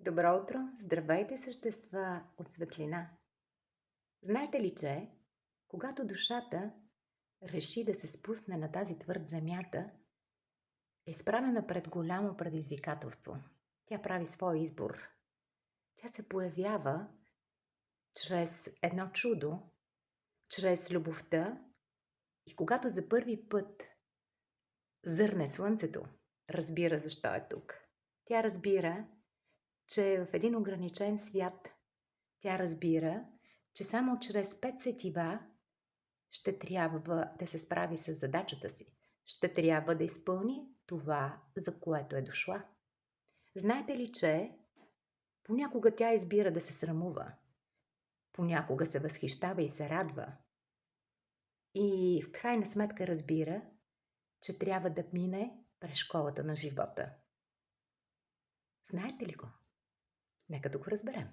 Добро утро! Здравейте, същества от светлина! Знаете ли, че когато душата реши да се спусне на тази твърд земята, е изправена пред голямо предизвикателство. Тя прави своя избор. Тя се появява чрез едно чудо, чрез любовта и когато за първи път зърне слънцето, разбира защо е тук. Тя разбира, че е в един ограничен свят. Тя разбира, че само чрез 5 сетива ще трябва да се справи с задачата си. Ще трябва да изпълни това, за което е дошла. Знаете ли, че понякога тя избира да се срамува, понякога се възхищава и се радва. И в крайна сметка разбира, че трябва да мине през школата на живота. Знаете ли го? Нека да го разберем.